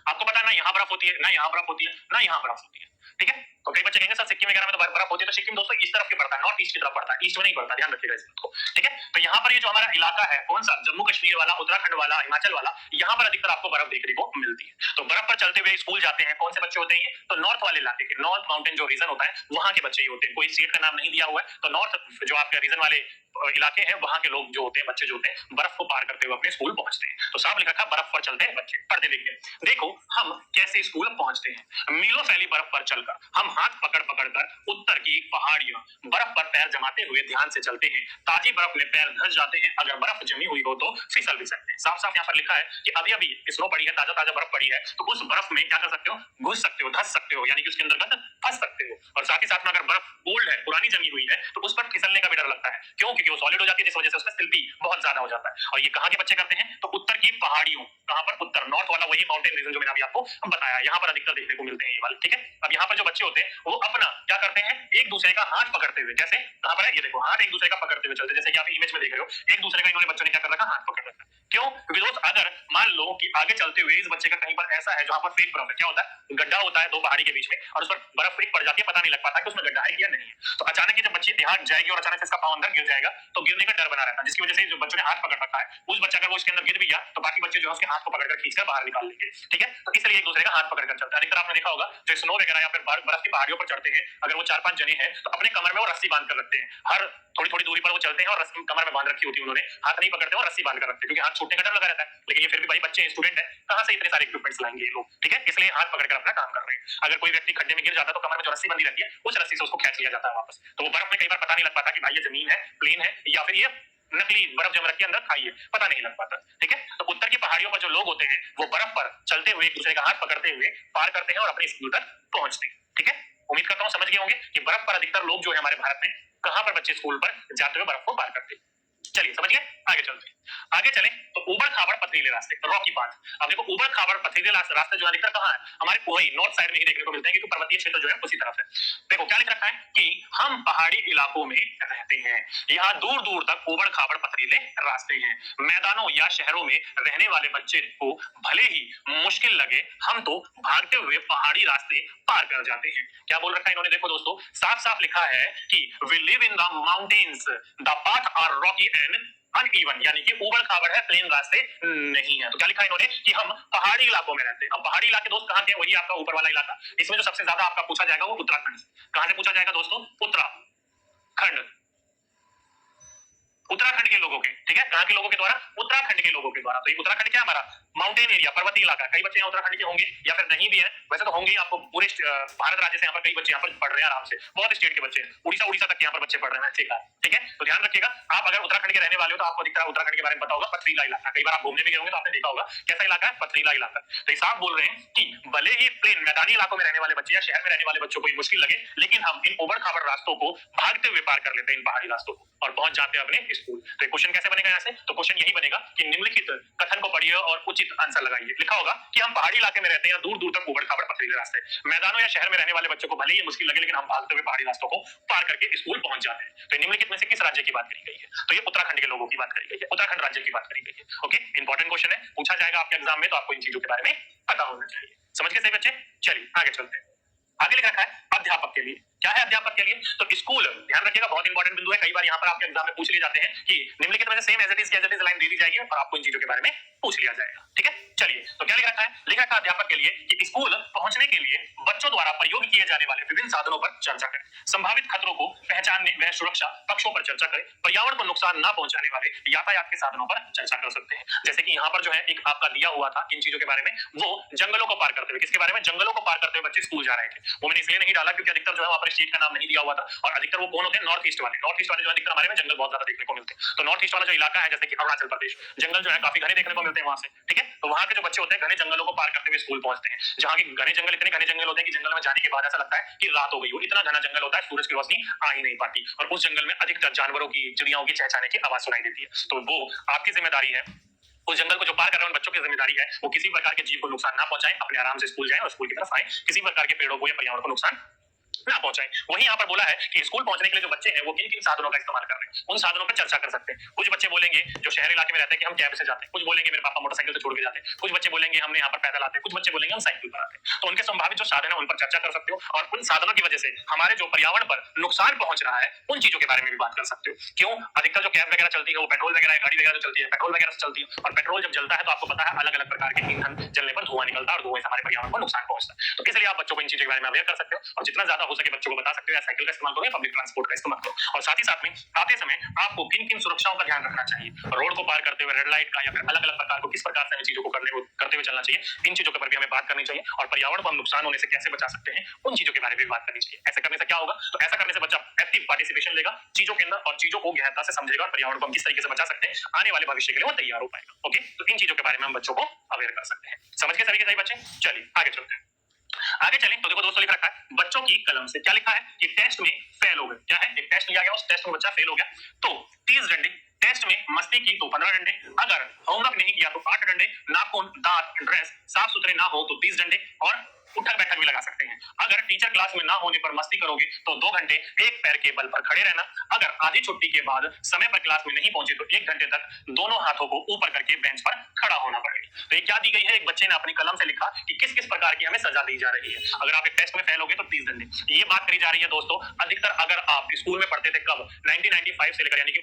आपको पता है ना यहाँ बर्फ होती है, ना यहाँ बर्फ होती है, ना यहाँ बर्फ होती है। ठीक है, तो कई बच्चे कहेंगे सर सिक्किम वगैरह में तो बर्फ होती है, तो सिक्किम दोस्तों इस तरफ के पड़ता है, नॉर्थ ईस्ट की तरफ पड़ता है, ईस्ट में नहीं पड़ता, ध्यान रखिएगा इस बात को। ठीक है, तो यहाँ पर ये जो हमारा इलाका है कौन सा, जम्मू कश्मीर वाला, उत्तराखंड वाला, हिमाचल वाला, यहाँ पर अधिकतर आपको बर्फ देखने को मिलती है। तो बर्फ पर चलते हुए स्कूल जाते हैं कौन से बच्चे होते हैं, तो नॉर्थ वाले इलाके के, नॉर्थ माउंटेन जो रीजन होता है वहां के बच्चे ही होते हैं। कोई स्टेट का नाम नहीं दिया हुआ है, तो नॉर्थ जो आपके रीजन वाले इलाके हैं वहां के लोग जो होते हैं, बच्चे जो होते हैं, बर्फ को पार करते हुए अपने स्कूल पहुंचते हैं। तो साफ लिखा था बर्फ पर चलते हैं बच्चे। पढ़ते देखिए, देखो हम कैसे स्कूल पहुंचते हैं। मीलों फैली बर्फ पर चलकर हम हाथ पकड़ पकड़ कर उत्तर की पहाड़ियां बर्फ पर पैर जमाते हुए ध्यान से चलते हैं। ताजी बर्फ में पैर धंस जाते हैं, अगर बर्फ जमी हुई हो तो फिसल भी सकते हैं। साफ साफ यहाँ पर लिखा है कि अभी अभी स्नो पड़ी है, ताजा ताजा बर्फ पड़ी है, तो उस बर्फ में क्या कर सकते हो, घुस सकते हो, धंस सकते हो, यानी कि उसके अंदर फंस सकते हो। और साथ ही साथ में अगर बर्फ ओल्ड है, पुरानी जमी हुई है, तो उस पर फिसलने का भी डर लगता है। क्यों, क्योंकि वो सॉलिड हो जाती है, जिस वजह से उसका स्लिपी बहुत ज्यादा हो जाता है। और ये कहाँ के बच्चे करते हैं, तो उत्तर की पहाड़ियों, कहां पर, उत्तर, नॉर्थ वाला वही माउंटेन रीजन जो मैंने अभी आपको बताया, यहाँ पर अधिकतर देखने को मिलते हैं ये वाले। ठीक है, अब यहाँ पर जो बच्चे होते हैं वो अपना क्या करते हैं, एक दूसरे का हाथ पकड़ते हुए, जैसे कहां पर है, ये देखो, हाथ एक दूसरे का पकड़ते हुए चलते, जैसे कि आप इमेज में देख रहे हो, एक दूसरे का इन्होंने बच्चों ने क्या कर रखा, हाथ पकड़ रखा। क्यों, क्योंकि दोस्त अगर मान लो कि आगे चलते हुए इस बच्चे का कहीं पर ऐसा है जहां पर फेक बर्फ है, क्या होता है, गड्ढा होता है दो पहाड़ी के बीच में, और उस पर बर्फ फेक पड़ जाती है, पता नहीं लग पाता कि उसमें गड्ढा है या नहीं है। तो अचानक ही जब बच्ची हाथ जाएगी और अचानक से इसका पांव अंदर गिर जाएगा, तो गिरने का डर बना रहता है, जिसकी वजह से जो बच्चों ने हाथ पकड़ रखा है, उस बच्चा अगर वो इसके अंदर गिर भी गया तो बाकी बच्चे जो है उसके हाथ को पकड़कर खींचकर बाहर निकाल लेंगे। ठीक है, तो इसलिए एक दूसरे का हाथ पकड़कर चलता है। अधिकतर आपने देखा होगा जो स्नो वगैरह या फिर बर्फ की पहाड़ियों पर चढ़ते हैं, अगर वो 4-5 जने हैं तो अपने कमर में वो रस्सी बांध कर रखते हैं, हर थोड़ी थोड़ी दूरी पर वो चलते हैं और रस्सी कमर में बांध रखी होती है उन्होंने, हाथ नहीं पकड़ते और रस्सी बांध कर रखते हैं, क्योंकि हाथ छूटने का डर लगा रहता है। लेकिन ये फिर भी भाई बच्चे हैं, स्टूडेंट है, कहां से इतने सारे इक्विपमेंट्स लाएंगे ये लोग। ठीक है, इसलिए हाथ पकड़कर अपना काम कर रहे हैं। अगर कोई व्यक्ति खड्डे में गिर जाता है तो कमर में जो रस्सी बंधी रहती है उस रस्सी से उसको खींच लिया जाता है वापस। तो वो बर्फ में कई बार पता नहीं लग पाता कि भाई ये जमीन है, प्लेन है, या फिर ये नकली बर्फ जम रखी है अंदर, खाई है, पता नहीं लग पाता। ठीक है, तो उत्तर की पहाड़ियों पर जो लोग होते हैं वो बर्फ पर चलते हुए एक दूसरे का हाथ पकड़ते हुए पार करते हैं और अपने स्कूल तक पहुंचते हैं। ठीक है, उम्मीद करता हूं समझ गए होंगे कि बर्फ पर अधिकतर लोग जो है हमारे भारत में कहां पर बच्चे स्कूल पर जाते हुए बर्फ को पार करते हैं। चलिए समझ गए, आगे चलते हैं। आगे चले तो ऊबड़ खाबड़ पथरीले रास्ते, रॉकी पाथ। अब देखो ऊबड़ खाबड़ पथरीले रास्ते जो अधिकतर कहां है, हमारे वही नॉर्थ साइड में ही देखने को मिलते हैं, क्योंकि पर्वतीय क्षेत्र जो है उसी तरफ है। देखो क्या लिख रखा है कि हम पहाड़ी इलाकों में रहते हैं, यहाँ दूर दूर तक ऊबड़ खाबड़ पथरीले रास्ते हैं। मैदानों या शहरों में रहने वाले बच्चे को भले ही मुश्किल लगे, हम तो भागते हुए पहाड़ी रास्ते पार कर जाते हैं। क्या बोल रखा है इन्होंने, देखो दोस्तों साफ साफ लिखा है कि we live in the mountains, the path are rocky and uneven, यानी कि ऊबड़ खाबड़ है, प्लेन रास्ते नहीं है। तो क्या लिखा है इन्होंने कि हम पहाड़ी इलाकों में रहते हैं। अब पहाड़ी इलाके दोस्त कहां के, वही आपका ऊपर वाला इलाका। इसमें जो सबसे ज्यादा आपका पूछा जाएगा वो उत्तराखंड से। कहां से पूछा जाएगा दोस्तों, उत्तराखंड, उत्तराखंड के लोगों के। ठीक है, कहां के लोगों के द्वारा, उत्तराखंड के लोगों के द्वारा। तो ये उत्तराखंड क्या हमारा माउंटेन एरिया, पर्वतीय इलाका। कई बच्चे यहाँ उत्तराखंड के होंगे या फिर नहीं भी है, वैसे तो होंगे आपको पूरे भारत राज्य से यहाँ पर कई बच्चे यहाँ पर पढ़ रहे हैं आराम से, बहुत स्टेट के बच्चे, उड़ीसा तक यहाँ पर बच्चे पढ़ रहे हैं। ठीक है, तो ध्यान रखिएगा, आप अगर उत्तराखंड के रहने वाले हो तो आपको दिखता है उत्तराखंड के बारे में पता होगा, पथरीला इलाका। कई बार आप घूमने भी गए होंगे तो आपने देखा होगा कैसा इलाका है, पथरीला इलाका। तो साफ बोल रहे हैं कि भले ही प्लेन मैदानी इलाकों में रहने वाले बच्चे या शहर में रहने वाले बच्चों को मुश्किल लगे, लेकिन हम इन उबड़ खाबड़ रास्तों को भागते हुए पार कर लेते हैं, इन पहाड़ी रास्तों को, और पहुंच जाते हैं अपने स्कूल। तो क्वेश्चन कैसे बनेगा यहाँ से, तो क्वेश्चन यही बनेगा कि निम्नलिखित कथन को पढ़िए और उचित आंसर लगाइए। लिखा होगा कि हम पहाड़ी इलाके में रहते हैं, दूर दूर तक उबड़ खाबड़ पथरीले रास्ते, मैदानों या शहर में रहने वाले बच्चों को भले ही मुश्किल लगे, लेकिन हम भागते हुए पहाड़ी रास्तों को पार करके स्कूल पहुंच जाते हैं। तो निम्नलिखित में से किस राज्य की बात करी गई है, तो ये उत्तराखंड के लोगों की बात करी गई है, उत्तराखंड राज्य की बात करी गई है। ओके, इंपॉर्टेंट क्वेश्चन है, पूछा जाएगा आपके एग्जाम में, तो आपको इन चीजों के बारे में पता होना चाहिए। समझ गए सही बच्चे, चलिए आगे चलते हैं। आगे लिख रखा है अध्यापक के लिए। क्या है अध्यापक के लिए, तो स्कूल, ध्यान रखिएगा बहुत इंपॉर्टेंट बिंदु है। कई बार यहाँ पर आपके एग्जाम में पूछ लिए जाते हैं कि निम्नलिखित में से same as it is line दे दी जाएगी और आपको इन चीजों के बारे में पूछ लिया जाएगा। ठीक है, चलिए तो क्या लिख रखा है, लिख रखा है अध्यापक के लिए कि स्कूल पहुंचने के लिए बच्चों द्वारा प्रयोग किए जाने वाले विभिन्न साधनों पर चर्चा करें, संभावित खतरों को पहचानने व सुरक्षा पक्षों पर चर्चा करें, पर्यावरण को नुकसान न पहुंचाने वाले यातायात के साधनों पर चर्चा कर सकते हैं। जैसे कि यहाँ पर जो है एक आपका दिया हुआ था इन चीजों के बारे में, वो जंगलों को पार करते हुए, किसके बारे में, जंगलों को पार करते हुए बच्चे स्कूल जा रहे थे। वो मैंने इसलिए नहीं डाला क्योंकि अधिकतर जो है वहां पर स्टेट का नाम नहीं दिया हुआ था, और अधिकतर वो कौन होते हैं, नॉर्थ ईस्ट वाले जो अधिकतर हमारे में जंगल बहुत ज्यादा देखने को मिलते हैं। तो नॉर्थ ईस्ट वाला जो इलाका है, जैसे कि अरुणाचल प्रदेश, जंगल जो है काफी घने देखने को मिलते हैं वहां से, ठीक है। तो वहां के जो बच्चे होते हैं घने जंगलों को पार करते हुए स्कूल पहुंचते हैं, जहाँ की घने जंगल, इतने घने जंगल होते हैं कि जंगल में जाने के बाद ऐसा लगता है कि रात हो गई हो, इतना घना जंगल होता है, सूरज की रोशनी आ ही नहीं पाती, और उस जंगल में अधिकतर जानवरों की, चिड़ियाओं की चहचहाने की आवाज सुनाई देती है। तो वो आपकी जिम्मेदारी है, उस जंगल को जो पार कर रहे हैं उन बच्चों की जिम्मेदारी है वो किसी प्रकार के जीव को नुकसान ना पहुंचाएं, अपने आराम से स्कूल जाएं और स्कूल की तरफ आए, किसी प्रकार के पेड़ों को या पर्यावरण को नुकसान ना पहुंचाएं। वहीं यहाँ पर बोला है कि स्कूल पहुंचने के लिए जो बच्चे हैं वो किन किन साधनों का इस्तेमाल कर रहे हैं, उन साधनों पर चर्चा कर सकते हैं। कुछ बच्चे बोलेंगे जो शहरी इलाके में रहते हैं कि हम कैब से जाते हैं, कुछ बोलेंगे मेरे पापा मोटरसाइकिल से छोड़ के जाते हैं, कुछ बच्चे बोलेंगे हमने यहाँ पर पैदल आते हैं, कुछ बच्चे बोलेंगे हम साइकिल पर आते हैं। तो उनके संभावित जो साधन है उन पर चर्चा कर सकते हो, और उन साधनों की वजह से हमारे जो पर्यावरण पर नुकसान पहुंच रहा है उन चीजों के बारे में भी बात कर सकते हो। क्यों, अधिकतर जो कैब वगैरह चलती है वो पेट्रोल वगैरह, गाड़ी वगैरह जो चलती है पेट्रोल वगैरह से चलती है, और पेट्रोल जब जलता है तो आपको पता है अलग अलग प्रकार के ईंधन जलने पर धुआं निकलता है, और धुएं से हमारे पर्यावरण को नुकसान पहुंचता है। तो इसलिए आप बच्चों को इन चीजों के बारे में अवेयर कर सकते हो, और जितना ज्यादा हो सके बच्चों को बता सकते हो, या साइकिल का इस्तेमाल करो या पब्लिक ट्रांसपोर्ट का इस्तेमाल करो। और साथ ही साथ में आते समय आपको किन किन सुरक्षाओं का ध्यान रखना चाहिए, रोड को पार करते हुए रेड लाइट का, या फिर अलग अलग प्रकार को किस प्रकार से हमें चीजों को करते हुए चलना चाहिए, इन चीजों के ऊपर भी हमें बात करनी चाहिए, और पर्यावरण को हम नुकसान होने से कैसे बचा सकते हैं उन चीजों के बारे में भी बात करनी चाहिए। ऐसे करने से क्या होगा, तो ऐसा करने से बच्चा एक्टिव पार्टिसिपेशन लेगा चीजों के अंदर, और चीजों को गहनता से समझेगा, और पर्यावरण को हम किस तरीके से बचा सकते हैं आने वाले भविष्य के लिए वो तैयार हो पाएगा। ओके, तो इन चीजों के बारे में हम बच्चों को अवेयर कर सकते हैं। समझ गए सभी के सभी बच्चे? चलिए आगे चलते हैं। आगे चलें तो देखो दोस्तों, लिख रखा है बच्चों की कलम से, क्या लिखा है कि टेस्ट में फेल हो गए। क्या है, एक टेस्ट लिया गया, उस टेस्ट में बच्चा फेल हो गया तो 30 डंडे, टेस्ट में मस्ती की तो 15 डंडे, अगर होमवर्क नहीं किया तो 8 डंडे, नाखून, दांत, ड्रेस साफ सुथरे ना हो तो 30 डंडे, और उठक बैठक भी लगा सकते हैं। अगर टीचर क्लास में ना होने पर मस्ती करोगे तो 2 घंटे एक पैर के बल पर खड़े रहना, अगर आधी छुट्टी के बाद समय पर क्लास में नहीं पहुंचे तो 1 घंटे तक दोनों हाथों को ऊपर करके बेंच पर खड़ा होना पड़ेगा। तो ये क्या दी गई है, एक बच्चे ने अपनी कलम से लिखा कि किस किस प्रकार की हमें सजा दी जा रही है। अगर आप एक टेस्ट में फेल हो गए तो 30 डंडे। ये बात करी जा रही है दोस्तों, अधिकतर अगर आप स्कूल में पढ़ते थे कब, 1995 से लेकर, यानी कि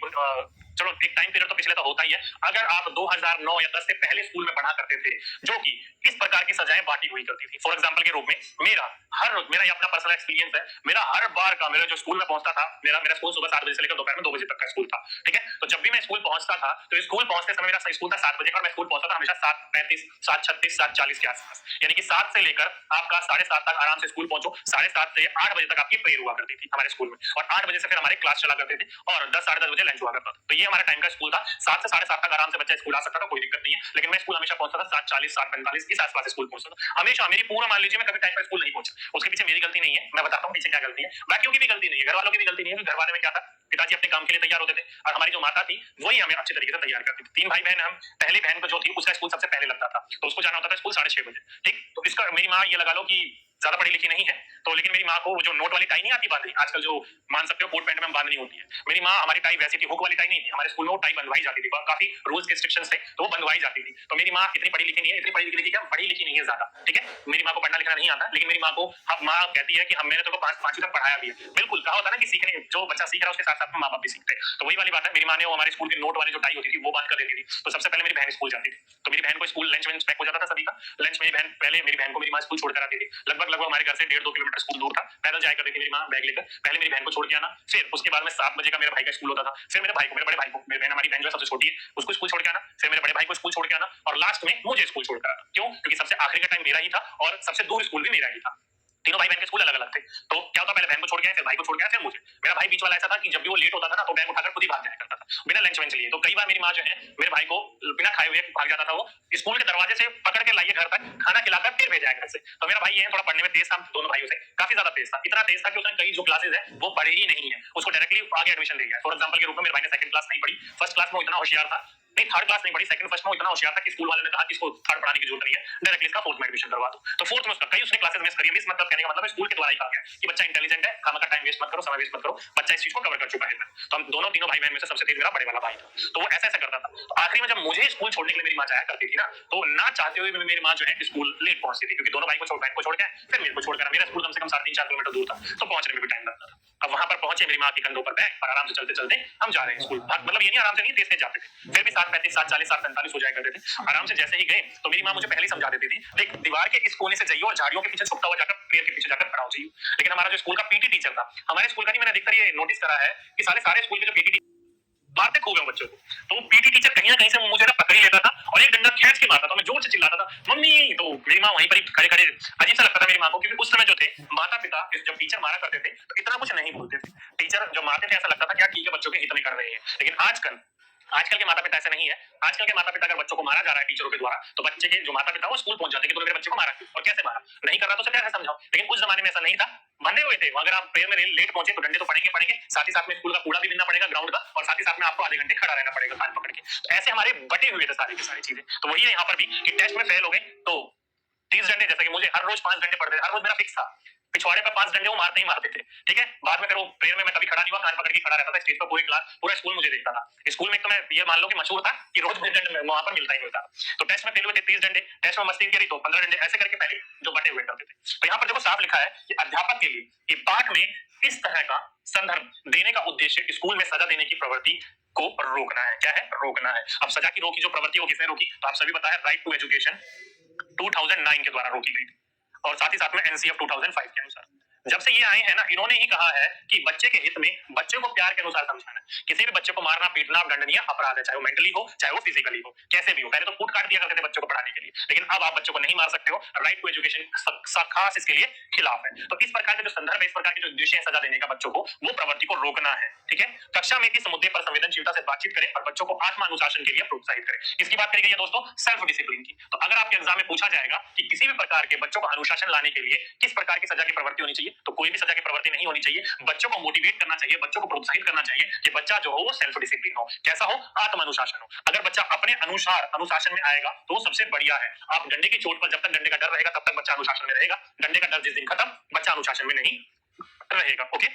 चलो एक टाइम पीरियड तो पिछले तो होता ही है, अगर आप 2009 या 10 से पहले स्कूल में पढ़ा करते थे, जो कि इस प्रकार की सजाएं बांटी हुई करती थी। फॉर एग्जांपल के रूप में मेरा ये अपना पर्सनल एक्सपीरियंस है, मेरा हर बार का, मेरा जो स्कूल में पहुंचता था, मेरा स्कूल सुबह 7 बजे से लेकर दोपहर में 2 बजे तक का स्कूल था, ठीक है। तो जब भी मैं स्कूल पहुंचता था तो स्कूल पहुंचते समय, मेरा स्कूल था 7 बजे का, और मैं स्कूल पहुंचता था हमेशा 7:35, 7:36, 7:40 के आसपास, यानी कि 7 से लेकर आपका 7:30 तक आराम से स्कूल पहुंचो। 7:30 से 8 बजे तक आपकी प्रेयर हुआ करती थी हमारे स्कूल में, और 8 बजे से फिर हमारी क्लास चला करती थी, और 10, साढ़े 10 बजे लंच हुआ करता था। तो ये हमारा टाइम का स्कूल था। 7 से 7:30 तक आराम से बच्चा स्कूल आ सकता था, कोई दिक्कत नहीं है, लेकिन मैं स्कूल हमेशा पहुंचता था 7:40, 7:45 इस आसपास स्कूल पहुंचता था हमेशा। मेरी पूरा मान लीजिए मैं कभी टाइम पर स्कूल नहीं पहुंचा, उसके पीछे मेरी गलती नहीं है, मैं बताता हूं पीछे क्या गलती है। बाकियों की भी गलती नहीं है, घर वालों की भी गलती नहीं है, घर वाले में क्या था, पिताजी अपने काम के लिए तैयार होते थे, और हमारी जो माता थी वही हमें अच्छे तरीके से तैयार करती थी। 3 भाई बहन हम, पहली बहन को जो थी उसका स्कूल सबसे पहले लगता था, तो उसको जाना होता था स्कूल 6:30 बजे, ठीक। तो इसका मेरी माँ ये लगा लो कि ज्यादा पढ़ी लिखी नहीं है, तो लेकिन मेरी माँ को वो जो नोट वाली टाई नहीं आती बांधनी, आजकल जो मान सकते हो कोट पैंट में बांधनी होती है, मेरी माँ, हमारी टाई वैसी थी, हुक वाली टाई नहीं थी, हमारे स्कूल में वो टाई बंधवाई जाती थी, काफी रूल्स के रिस्ट्रिक्शंस थे तो वो बंधवाई जाती थी। तो मेरी माँ इतनी पढ़ी लिखी नहीं है, इतनी पढ़ी लिखी क्या, पढ़ी लिखी नहीं है ज्यादा, ठीक है। मेरी माँ को पढ़ना लिखना नहीं आता, लेकिन मेरी माँ को माँ कहती है कि मैंने तो 5वीं तक पढ़ाया भी है। बिल्कुल, कहा होता है ना कि सीखने, जो बच्चा सीख रहा है उसके साथ साथ माँ बाप भी सीखते हैं, तो वही वाली बात है। मेरी माँ ने वो हमारे स्कूल के नोट वाली जो टाई होती थी वो बांध कर देती थी, तो सबसे पहले मेरी बहन स्कूल जाती थी, तो मेरी बहन को स्कूल लंच में पैक हो जाता था सभी का, लंच मेरी बहन, पहले मेरी बहन को मेरी माँ स्कूल छोड़ कर आती थी, लगभग हमारे घर से 1.5-2 किलोमीटर स्कूल दूर था, पैदल जाया करती थी मेरी माँ बैग लेकर, पहले मेरी बहन को छोड़ के आना, फिर उसके बाद में 7 बजे का मेरे भाई का स्कूल होता था, फिर मेरे भाई को, मेरे बड़े भाई को, मेरी बहन, हमारी बहन जो सबसे छोटी है उसको स्कूल छोड़ के आना, फिर मेरे बड़े भाई को स्कूल छोड़ के आना, और लास्ट में मुझे स्कूल छोड़ कर आना। क्यों, क्योंकि सबसे आखिरी का टाइम मेरा ही था, और सबसे दूर स्कूल भी मेरा ही था। तीनों भाई बहन के स्कूल अलग अलग थे, तो क्या होता, पहले बहन को छोड़ गया, फिर भाई को छोड़ गया, फिर मुझे। मेरा भाई बीच वाला ऐसा था कि जब भी वो लेट होता था ना तो बैग उठाकर खुद ही भाग जाया करता था बिना लंच वंच लिए। तो कई बार मेरी माँ जो है मेरे भाई को बिना खाए हुए भाग जाता था, वो स्कूल के दरवाजे से पकड़ के लाइए घर तक, खाना खिलाकर फिर भेजा घर से। तो मेरा भाई ये थोड़ा पढ़ने में तेज था, दोनों भाइयों से काफी ज्यादा तेज था, इतना तेज था कि उसने कई जो क्लासेज है वो पढ़े ही नहीं है, उसको डायरेक्टली आगे एडमिशन दे दिया। फॉर एग्जाम्पल के रूप में मेरे भाई ने सेकंड क्लास नहीं पढ़ी, फर्स्ट क्लास में इतना होशियार था, नहीं थर्ड क्लास नहीं पढ़ी, सेकंड फर्स्ट में इतना होशियार था कि स्कूल वाले ने कहा कि इसको थर्ड पढ़ाने की जरूरत नहीं है, डायरेक्टली इसका फोर्थ में एडमिशन करवा दो। तो फोर्थ में उसका कई उसने क्लासेस मिस करी। मिस मतलब कहने का मतलब है स्कूल के द्वारा ही कहा गया कि बच्चा इंटेलिजेंट है, खाना का टाइम वेस्ट मत करो, समय वेस्ट मत करो, बच्चा इस चीज को कवर कर चुका है। तो हम दोनों तीनों भाई बहन में से सबसे तेज मेरा बड़े वाला भाई था, तो वो ऐसा करता था। तो आखिरी में जब मुझे स्कूल छोड़ने के लिए मेरी माँ जाया करती थी ना, तो ना चाहते हुए भी मेरी माँ जो है स्कूल लेट पहुंचती थी, क्योंकि दोनों भाई को छोड़, बहन को छोड़ के फिर मेरे को छोड़कर, मेरा स्कूल कम से कम 3.5-4 किलोमीटर दूर था, तो पहुंचने में भी टाइम लगता था। अब वहां पर पहुंचे, मेरी माँ के कंधों पर बैग और आराम से चलते चलते हम जा रहे हैं स्कूल, मतलब ये नहीं आराम से नहीं, तेज तेज जाते थे, फिर भी 7:35, 7:40, 7:45 हो जाया करते थे। आराम से जैसे ही गए तो मेरी माँ मुझे पहले ही समझा देती थी, देख दीवार के इस कोने से जाइए और झाड़ियों के पीछे छुपता हुआ जाकर पेड़ के पीछे जाकर खड़ा हो जाइए। लेकिन हमारा जो स्कूल का पीटी टीचर था, हमारे स्कूल का नहीं, मैंने अधिकतर ये नोटिस करा है कि सारे स्कूल के जो पीटी मारते खूब है बच्चों को। तो पीटी टीचर कहीं ना कहीं से मुझे ना पकड़ ही लेता था और एक डंडा खींच के मारता था, मैं जोर से चिल्लाता था मम्मी, तो मेरी माँ वहीं पर ही खड़े खड़े, अजीब सा लगता था मेरी माँ को, क्योंकि उस समय जो थे माता पिता जब टीचर मारा करते थे तो इतना कुछ नहीं बोलते थे। टीचर जब मारते थे ऐसा लगता था क्या ठीक है बच्चों के हित में कर रहे हैं। लेकिन आजकल आजकल के माता पिता ऐसे नहीं है। आजकल के माता पिता अगर बच्चों को मारा जा रहा है टीचरों के द्वारा, तो बच्चे के जो माता पिता वो स्कूल पहुंच जाते हैं कि तूने मेरे बच्चे को मारा क्यों और कैसे मारा, नहीं कर रहा तो उसे प्यार से समझाओ। लेकिन उस जमाने में ऐसा नहीं था, बंधे हुए थे। अगर आप प्रेयर में लेट पहुंचे तो डंडे तो पड़ेंगे पड़ेंगे, साथ ही साथ में स्कूल का कूड़ा भी बीनना पड़ेगा ग्राउंड का, और साथ ही साथ में आपको आधे घंटे खड़ा रहना पड़ेगा कान पकड़ के। तो ऐसे हमारे बटे हुए थे सारी की सारी चीजें। तो वही है यहाँ पर भी कि टेस्ट में फेल हो गए तो 30 डंडे, जैसे कि मुझे हर रोज 5 डंडे पड़ते थे, हर रोज मेरा फिक्स था पिछवाड़े पर 5 डंडे वो मारते ही मारते थे। ठीक है, बाद में फिर वो प्रेयर में मैं कभी खड़ा नहीं हुआ, कान पकड़ के खड़ा रहता था स्टेज पर, पूरी क्लास पूरा स्कूल मुझे देखता था। स्कूल में तो मैं ये मान लो कि मशहूर था कि रोज मुझे डंडे वहां पर मिलता ही मिलता। तो टेस्ट में फेल हुए थे 30 डंडे, टेस्ट में मस्ती करी तो 15 डंडे, ऐसे करके पहले जो बटे हुए करते थे। तो यहाँ पर देखो साफ लिखा है कि अध्यापक के लिए कि पाठ में इस तरह का संदर्भ देने का उद्देश्य स्कूल में सजा देने की प्रवृत्ति को रोकना है। क्या है? रोकना है। अब सजा की रोकी जो प्रवृत्ति वो किसने रोकी? तो आप सभी पता है, राइट टू एजुकेशन 2009 के द्वारा रोकी गई थी, और साथ ही साथ में एनसीएफ 2005 के अनुसार। जब से ये आए हैं ना, इन्होंने ही कहा है कि बच्चे के हित में बच्चे को प्यार के अनुसार समझाना है। किसी भी बच्चे को मारना पीटना दंडनीय अपराध है, चाहे वो मेंटली हो चाहे वो फिजिकली हो, कैसे भी हो। पहले तो कूट काट दिया करते थे बच्चों को पढ़ाने के लिए, लेकिन अब आप बच्चों को नहीं मार सकते हो। राइट टू एजुकेशन खास इसके लिए खिलाफ है। तो इस प्रकार के जो संदर्भ है, इस प्रकार के जो उद्देश्य है सजा देने का बच्चों को, वो प्रवृत्ति को रोकना है। ठीक है, कक्षा में इस मुद्दे पर संवेदनशीलता से बातचीत करें और बच्चों को आत्मानुशासन के लिए प्रोत्साहित करें। इसकी बात करी गई है दोस्तों सेल्फ डिसिप्लिन की। तो अगर आपके एग्जाम में पूछा जाएगा कि किसी भी प्रकार के बच्चों को अनुशासन लाने के लिए किस प्रकार की सजा की प्रवृत्ति होनी चाहिए, तो कोई भी सजा की प्रवृत्ति नहीं होनी चाहिए। बच्चों को मोटिवेट करना चाहिए, बच्चों को प्रोत्साहित करना चाहिए कि बच्चा जो हो वो सेल्फ डिसिप्लिन हो। कैसा हो? आत्मानुशासन हो। अगर बच्चा अपने अनुसार अनुशासन में आएगा तो वो सबसे बढ़िया है। आप डंडे की चोट पर जब तक डंडे का डर रहेगा तब तक बच्चा अनुशासन में रहेगा। डंडे का डर जिस दिन खत्म, बच्चा अनुशासन में नहीं रहेगा। ओके,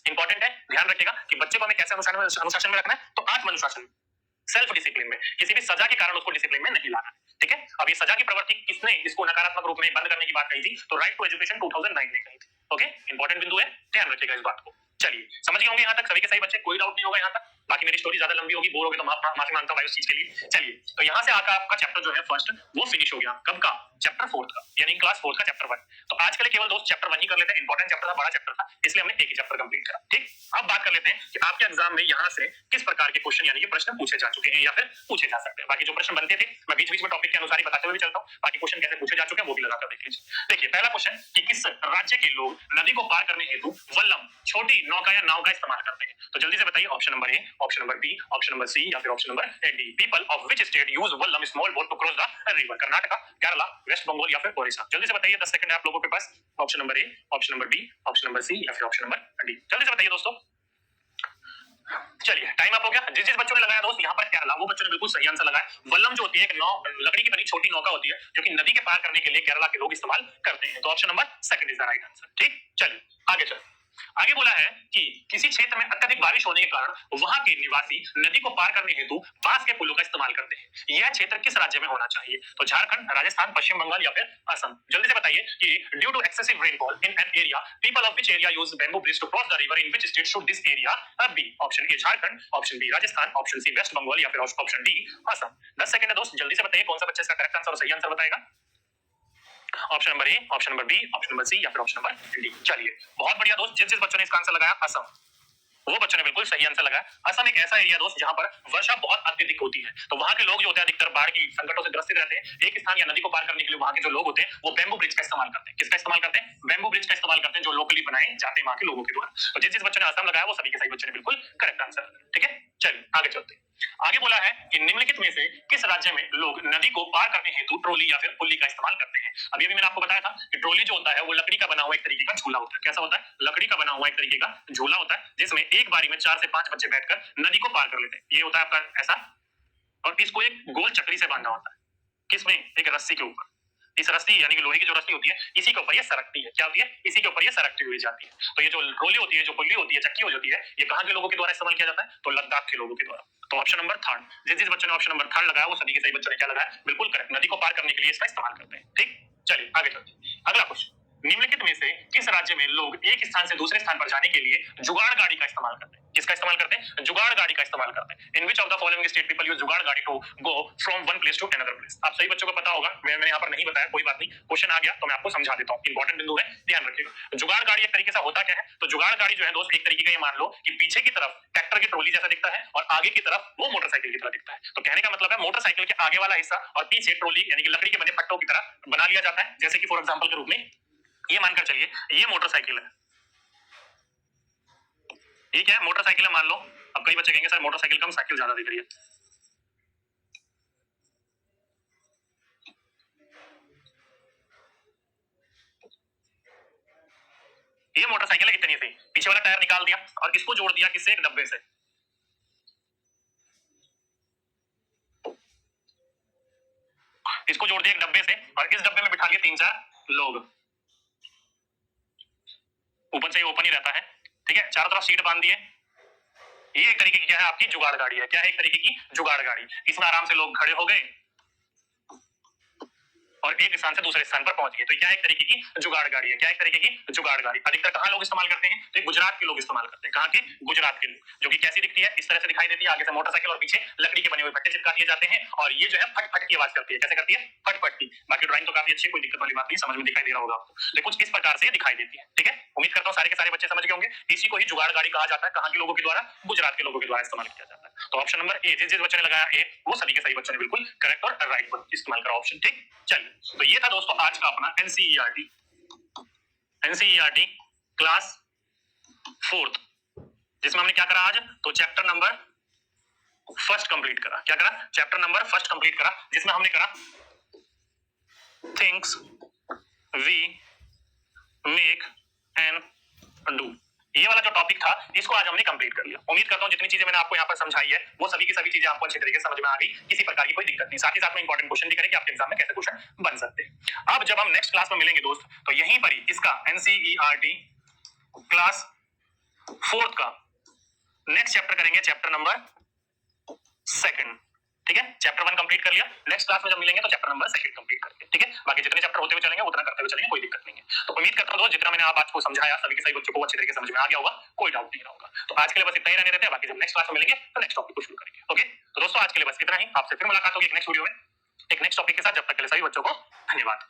इंपॉर्टेंट है, ध्यान रखिएगा कि बच्चे को हमें कैसे अनुशासन में रखना है, तो आत्म अनुशासन, सेल्फ डिसिप्लिन में, किसी भी सजा के कारण उसको डिसिप्लिन में नहीं लाना। ठीक है, अब ये सजा की प्रवृत्ति किसने इसको नकारात्मक रूप में बंद करने की बात कही थी? तो राइट टू एजुकेशन 2009 ने कही थी। ओके, इंपॉर्टेंट बिंदु है, ध्यान रखिएगा इस बात को। चलिए, समझ गए होंगे यहाँ तक सभी के सही बच्चे, कोई डाउट नहीं होगा यहाँ तक। बाकी मेरी स्टोरी ज्यादा लंबी होगी, बोर होगी तो माफी मांगता हूँ उस चीज के लिए। चलिए, तो यहाँ से आकर आपका चैप्टर जो है फर्स्ट वो फिनिश हो गया। कब का? चैप्टर 4 का, यानी क्लास 4 का चैप्टर 1। तो आज के लिए केवल दोस्त चैप्टर 1 ही कर लेते हैं। इंपॉर्टेंट चैप्टर था, बड़ा चैप्टर था, इसलिए हमने एक ही चैप्टर कंप्लीट करा। ठीक, अब बात कर लेते हैं कि आपके एग्जाम में यहाँ से किस प्रकार के क्वेश्चन यानी कि प्रश्न पूछे जा चुके हैं या फिर पूछे जा सकते हैं। बाकी जो प्रश्न बनते थे मैं बीच बीच में टॉपिक के अनुसार ही बताते हुए भी चलता हूँ। बाकी क्वेश्चन कैसे पूछे जा चुके हैं वो भी लगाकर देख लीजिए। देखिए, पहला क्वेश्चन कि किस राज्य के लोग नदी को पार करने हेतु वल्लम, छोटी नौका या नाव का इस्तेमाल करते हैं? तो जल्दी से बताइए, option number A, option number B, option number C या फिर option number D. People of which state use vallam small boat to cross the river? Karnataka, Kerala, West Bengal या फिर ओडिशा? जल्दी से बताइए, 10 सेकंड है आप लोगों के पास। Option number A, option number B, option number C या फिर ऑप्शन नंबर डी? जल्दी से बताइए दोस्तों। चलिए, टाइम अप हो गया। जिस जिस बच्चों ने लगाया दोस्त यहाँ पर केरला, वो बच्चों ने बिल्कुल सही आंसर लगाया। वल्लम जो होती है एक नाव, लकड़ी की बनी छोटी नौका होती है जो कि नदी के पार करने के लिए केरला के लोग इस्तेमाल करते हैं। तो option number second is the right answer. ठीक, चलिए आगे चलते। आगे बोला है कि किसी क्षेत्र में अत्यधिक बारिश होने के कारण वहां के निवासी नदी को पार करने हेतु बांस के पुलों का इस्तेमाल करते हैं। यह क्षेत्र किस राज्य में होना चाहिए? तो झारखंड, राजस्थान, पश्चिम बंगाल या फिर असम? जल्दी से बताइए कि due to excessive rainfall in an area, people of which area use bamboo bridge to cross the river, in which state should this area be? Option A Jharkhand, option B Rajasthan, option C West Bengal या फिर option D Assam? 10 second है दोस्त, जल्दी से बताइए कौन सा बच्चा इसका करेक्ट आंसर और सही आंसर बताएगा। Option number A, option number B, option number C या फिर ऑप्शन नंबर डी? चलिए, बहुत बढ़िया दोस्त, जिस जिस बच्चों ने इसका आंसर लगाया असम, वो बच्चों ने बिल्कुल सही आंसर लगाया। असम एक ऐसा एरिया दोस्त जहां पर वर्षा बहुत अत्यधिक होती है, तो वहां के लोग जो होते हैं अधिकतर बाढ़ की संकटों से ग्रसित रहते हैं। एक स्थान या नदी को पार करने के लिए वहां के जो लोग होते हैं वो बैम्बू ब्रिज का इस्तेमाल करते हैं। किसका इस्तेमाल करते हैं? बैम्बू ब्रिज का इस्तेमाल करते हैं, जो लोकली बनाए जाते हैं वहां के लोगों के द्वारा। तो जिस जिस बच्चों ने असम लगाया वो सभी के सही बच्चों ने बिल्कुल करेक्ट आंसर। ठीक है, चलिए आगे चलते हैं। आगे बोला है कि निम्नलिखित में से किस राज्य में लोग नदी को पार करने हेतु ट्रॉली या फिर पुल्ली का इस्तेमाल करते हैं? अभी मैंने आपको बताया था कि ट्रॉली जो होता है वो लकड़ी का बना हुआ एक तरीके का झूला होता है। कैसा होता है? लकड़ी का बना हुआ एक तरीके का झूला होता है, जिसमें एक बारी में 4 से 5 बच्चे बैठकर नदी को पार कर लेते हैं। ये होता है आपका ऐसा, और इसको एक गोल चक्री से बांधा होता है। किसमें? एक रस्सी के ऊपर। इस रस्सी यानी कि लोहे की जो रस्सी होती है, इसी के ऊपर ये सरकती है। क्या होती है? इसी के ऊपर ये सरकती हुई जाती है। तो ये जो ट्रॉली होती है, जो पुल्ली होती है, चक्की हो जाती है, ये कहां के लोगों के द्वारा इस्तेमाल किया जाता है? तो लद्दाख के लोगों के द्वारा। तो ऑप्शन नंबर थर्ड, जिस जिस बच्चों ने ऑप्शन नंबर थर्ड लगाया वो सभी के सही बच्चों ने क्या लगाया? बिल्कुल करेक्ट, नदी को पार करने के लिए इसका इस्तेमाल करते हैं। ठीक, चलिए आगे चलते हैं। अगला क्वेश्चन, निम्नलिखित में से किस राज्य में लोग एक स्थान से दूसरे स्थान पर जाने के लिए जुगाड़ गाड़ी का इस्तेमाल करते हैं? किसका इस्तेमाल करते हैं? जुगाड़ गाड़ी का इस्तेमाल करते हैं। In which of the following state people use jugaad gaadi to go from one place to another place? आप सभी बच्चों को पता होगा, मैंने यहाँ पर नहीं बताया, कोई बात नहीं, क्वेश्चन आ गया तो मैं आपको समझा देता हूँ, इंपॉर्टेंट बिंदु है, ध्यान रखिएगा। जुगाड़ गाड़ी एक तरीके से होता क्या है? तो जुगाड़ गाड़ी जो है दोस्त, एक तरीके का, ये मान लो कि पीछे की तरफ ट्रैक्टर की ट्रॉली जैसा दिखता है और आगे की तरफ वो मोटरसाइकिल की तरह दिखता है। तो कहने का मतलब है मोटरसाइकिल के आगे वाला हिस्सा और पीछे ट्रॉली यानी कि लकड़ी के बने पट्टों की तरह बना लिया जाता है। जैसे कि फॉर एग्जांपल के रूप में ये मानकर चलिए, ये मोटरसाइकिल है, ये क्या है? मोटरसाइकिल है मान लो। अब कई बच्चे कहेंगे सर मोटरसाइकिल कम, साइकिल ज्यादा दिख रही है। ये मोटरसाइकिल है कितनी थी, पीछे वाला टायर निकाल दिया और इसको जोड़ दिया किससे? एक डब्बे से। इसको जोड़ दिया एक डब्बे से और इस डब्बे में बिठा लिया 3-4 लोग। ऊपर से ये ओपन ही रहता है, ठीक है, चारों तरफ सीट बांध दिए। ये एक तरीके की क्या है? आपकी जुगाड़ गाड़ी है। क्या है? एक तरीके की जुगाड़ गाड़ी। इसमें आराम से लोग खड़े हो गए और एक स्थान से दूसरे स्थान पर पहुंच गए। तो क्या एक तरीके की जुगाड़ गाड़ी है? क्या एक तरीके की जुगाड़ गाड़ी? अधिकतर कहां लोग इस्तेमाल करते हैं? तो गुजरात के लोग इस्तेमाल करते हैं। कहां के? गुजरात के लोग। जो कि कैसी दिखती है? इस तरह से दिखाई देती है, आगे से मोटरसाइकिल और पीछे लकड़ी के बने हुए फट्टे चिपका दिए जाते हैं और ये जो है फट फट की आवाज करती है। कैसे करती है? फट फट की। बाकी ड्राइंग तो काफी अच्छी है, कोई दिक्कत वाली बात नहीं, समझ में दिखाई दे रहा होगा आपको, लेकिन कुछ इस प्रकार से दिखाई देती है, ठीक है। उम्मीद करता हूँ सारे के सारे बच्चे समझ गए होंगे। इसी को ही जुगाड़ गाड़ी कहा जाता है। कहां के लोगों के द्वारा? गुजरात के लोगों के द्वारा इस्तेमाल किया जाता है। तो ऑप्शन नंबर ए, जिस बच्चे ने लगाया ए, वो सभी के सही बच्चों ने बिल्कुल करेक्ट और राइट पर इस्तेमाल करा ऑप्शन, ठीक। चलिए, तो ये था दोस्तों आज का अपना एनसीईआरटी क्लास 4th, जिसमें हमने क्या करा आज? तो चैप्टर नंबर फर्स्ट कंप्लीट करा। क्या करा? चैप्टर नंबर फर्स्ट कंप्लीट करा, जिसमें हमने करा things we make and do. ये वाला जो टॉपिक था इसको आज हमने कंप्लीट कर लिया। उम्मीद करता हूं जितनी चीजें मैंने आपको यहाँ पर समझाई है वो सभी की सभी चीजें आपको अच्छी तरीके से समझ में आ गई, किसी प्रकार की कोई दिक्कत नहीं। साथ ही साथ में इंपॉर्टेंट क्वेश्चन भी करें कि आपके एग्जाम में कैसे क्वेश्चन बन सकते हैं। अब जब हम नेक्स्ट क्लास में मिलेंगे दोस्त, तो यहीं पर ही इसका एनसीईआरटी क्लास 4th का नेक्स्ट चैप्टर करेंगे, चैप्टर नंबर 2, ठीक है। चैप्टर 1 कंप्लीट कर लिया, नेक्स्ट क्लास में जब मिलेंगे तो चैप्टर नंबर 2 कंप्लीट करते हैं, ठीक है। बाकी जितने चैप्टर होते हुए चलेंगे उतना करते हुए चलेंगे, कोई दिक्कत नहीं है। तो उम्मीद करता हूं जितना मैंने आज को समझाया सभी के सभी बच्चों को अच्छी तरीके से समझ में आ गया होगा, कोई डाउट नहीं रहा होगा। तो आज के लिए बस इतना ही रहने देते हैं, बाकी जब नेक्स्ट क्लास में मिलेंगे तो नेक्स्ट टॉपिक को शुरू करेंगे। ओके, तो दोस्तों आज के लिए बस इतना ही। आपसे फिर मुलाकात होगी एक नेक्स्ट वीडियो में एक नेक्स्ट टॉपिक के साथ। जब तक के लिए सभी बच्चों को धन्यवाद।